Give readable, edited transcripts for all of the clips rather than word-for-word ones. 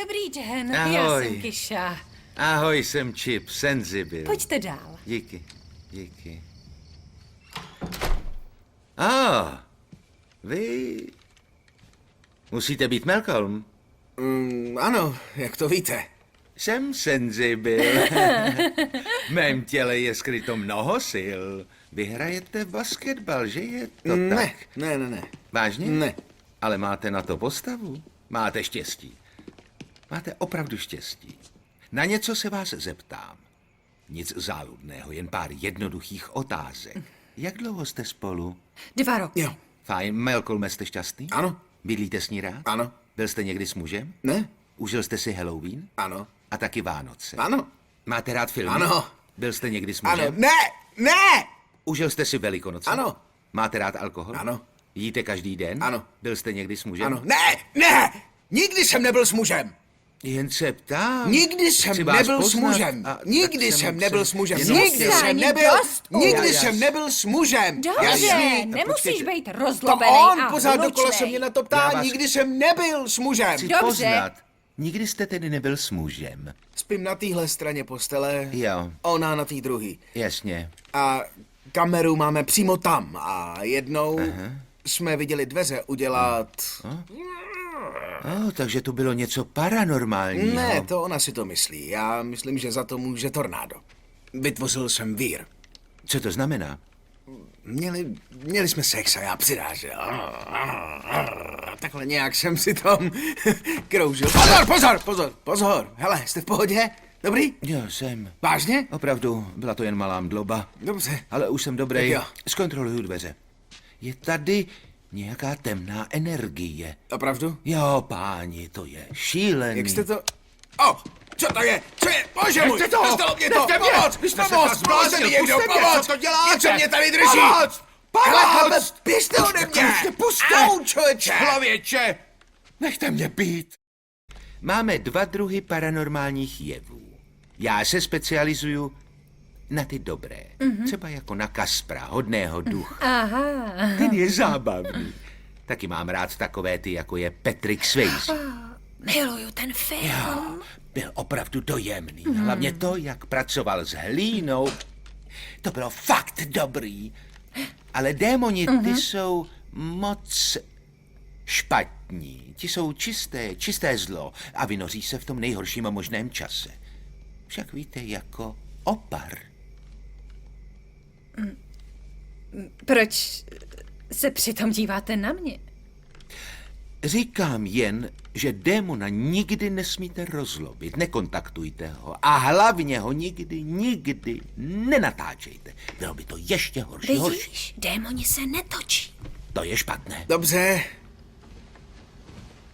Dobrý den, Ahoj. já jsem Kyša. Ahoj, jsem Chip, Senzibil. Pojďte dál. Díky. Vy... Musíte být Malcolm. Ano, jak to víte? Jsem Senzibil. V mém těle je skryto mnoho sil. Vy hrajete basketbal, že je to tak? Ne. Vážně? Ne. Ale máte na to postavu? Máte štěstí. Máte opravdu štěstí. Na něco se vás zeptám. Nic záludného, jen pár jednoduchých otázek. Jak dlouho jste spolu? 2 roky. Jo. Fajn. Malcolm, jste šťastný? Ano. Bydlíte s ní rád? Ano. Byl jste někdy s mužem? Ne. Užil jste si Halloween? Ano. A taky Vánoce? Ano. Máte rád filmy? Ano. Byl jste někdy s Ano. mužem? Ne! Užil jste si Velikonoce? Ano. Máte rád alkohol? Ano. Jíte každý den? Ano. Byl jste někdy s mužem? Ano. Ne! Nikdy jsem nebyl s mužem. Jen se ptám. Nikdy jsem Chci vás nebyl s poznat mužem. a Nikdy tak jsem nebyl s mužem. jenom Nikdy chtěl- jsem nebyl. Dost už. Nikdy jsem nebyl s mužem. Dobře, Jasný. nemusíš být To rozlobený on a pořád dokola hlučnej. se mě na to Já ptá. vás- Nikdy jsem nebyl s mužem. Chci Dobře. poznat. Nikdy jste tedy nebyl s mužem. Spím na téhle straně postele. Jo. Ona na té druhé. Jasně. A kameru máme přímo tam. A jednou jsme viděli dveře udělat... Takže to bylo něco paranormálního. Ne, to ona si to myslí. Já myslím, že za to může tornádo. Vytvořil jsem vír. Co to znamená? Měli jsme sex a já přirážel. Takhle nějak jsem si tam kroužil. Pozor. Hele, jste v pohodě? Dobrý? Jo, jsem. Vážně? Opravdu, byla to jen malá mdloba. Dobře. Ale už jsem dobrý. Tak jo. Zkontroluju dveře. Je tady nějaká temná energie. Opravdu? Jo, páni, to je šílený. Jak jste to... Co to je? Co je? Bože můj! Nechte to! Dostalo mě to! Nechte mě! Pomoc! Vy jste se Pomoc! fakt zbláznil! Pomoc! Někdo, Pusťte mě! pomoc! Co to děláte? Něco mě tady drží! Pomoc! Hele, Pomoc! chlape, běžte ode mě! Konečně pusťte! Au, člověče! Člověče! Nechte mě být! Máme 2 druhy paranormálních jevů. Já se specializuju na ty dobré. Třeba jako na Kaspra, hodného ducha. Aha. Ten je zábavný. Taky mám rád takové ty, jako je Patrick Swayze. Miluju ten film. Jo, byl opravdu dojemný. Hlavně to, jak pracoval s hlínou. To bylo fakt dobrý. Ale démoni, ty jsou moc špatní. Ti jsou čisté zlo a vynoří se v tom nejhorším možném čase. Však víte, jako opar. Proč se přitom díváte na mě? Říkám jen, že démona nikdy nesmíte rozlobit, nekontaktujte ho a hlavně ho nikdy nenatáčejte. Bylo by to ještě horší. Vidíš, démoni se netočí. To je špatné. Dobře.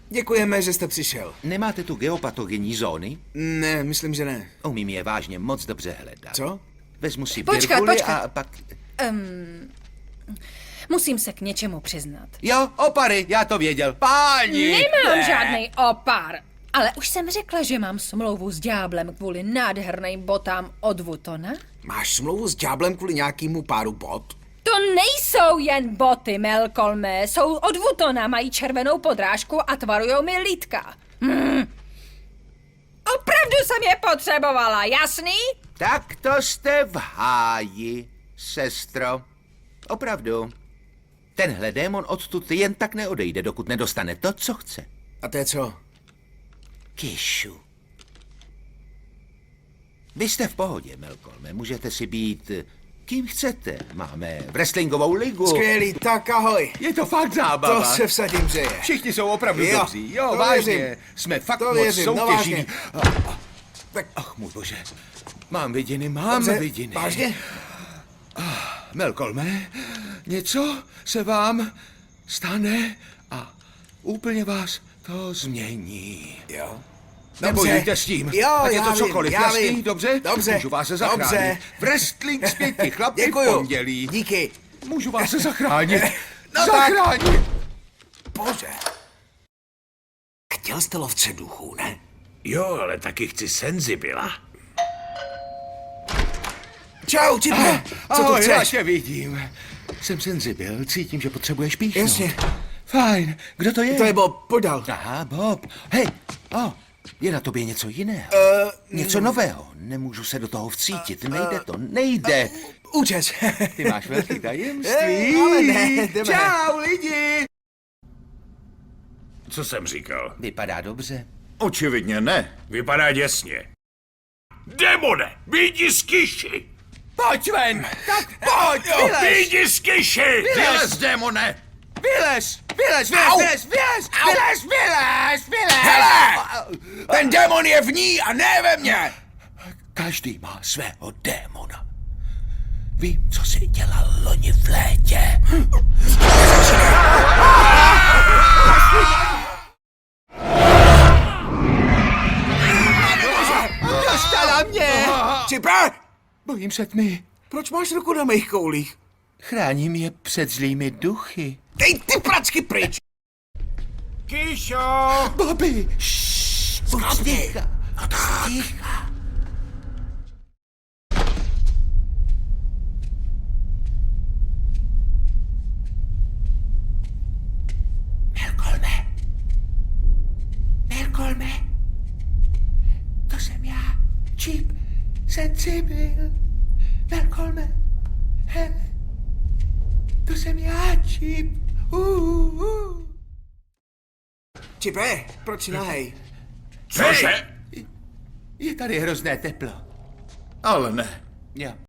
Děkujeme, že jste přišel. Nemáte tu geopatogenní zóny? Ne, myslím, že ne. Umím je vážně moc dobře hledat. Co? Vezmu si Počkat, virguli počkat. a pak... Musím se k něčemu přiznat. Jo, opary, já to věděl. Páni! Nemám žádnej opar. Ale už jsem řekla, že mám smlouvu s ďáblem kvůli nádherným botám od Wootona. Máš smlouvu s ďáblem kvůli nějakému páru bot? To nejsou jen boty, Malcolme. Jsou od Wootona, mají červenou podrážku a tvarujou mi lítka. Opravdu jsem je potřebovala, jasný? Tak to jste v háji, sestro. Opravdu. Tenhle démon odtud jen tak neodejde, dokud nedostane to, co chce. A to je co? Kyšu. Vy jste v pohodě, Malcolme. Můžete si být kým chcete. Máme wrestlingovou ligu. Skvělý, tak ahoj. Je to fakt zábava. To se vsadím, že je. Všichni jsou opravdu Jo, dobří. Jo, to vážně. věřím. Jsme fakt To moc věřím, no soutěživí. vážně. Tak Ach, můj bože. Mám vidiny, mám dobře, vidiny. vážně? Malcolme, něco se vám stane a úplně vás to změní. Jo. Nebojujte s tím. Jo, ať je já to vím, cokoliv, já jasný, vím. dobře? Dobře. Můžu vás zachránit. Dobře. Wrestling z 5 chlapy v Děkuju. pondělí. Díky. Můžu vás zachránit. No tak. Zachránit. Bože. Chtěl jste lovce duchů, ne? Jo, ale taky chci Senzibila. Čau, Čipe. Co to Ahoj, já chceš? tě vidím. Jsem senzibil, cítím, že potřebuješ píchnout. Jasně. Fajn, kdo to je? To je Bob, pojď dál. Aha, Bob. Hej, Je na tobě něco jiného. Něco nového. Nemůžu se do toho vcítit. Nejde to, nejde. Účes. Ty máš velký tajemství. Ale ne, jdeme. Čau, lidi. Co jsem říkal? Vypadá dobře. Očividně ne. Vypadá děsně. Démone, vyjdi z kyši! Pojď ven. Tak pojď, vylez. Vyjdi z kyši! Vylez, démone! Vylez. Hele! Ten démon je v ní a ne ve mně! Každý má svého démona. Vím, co jsi dělal loni v létě. Dostala mě! Čipe! Bojím se tmy. Proč máš ruku na mých koulích? Chráním je před zlými duchy. Dej ty pracky pryč! Kyšo! Bobby! Buď sticha. Sticha. Malcolme. To jsem já. Chip. Sensibil. Malcolme. Hele. To jsem já, Chip. Čipe, proč si nahej? Cože? Je tady hrozné teplo. Ale ne. Jo.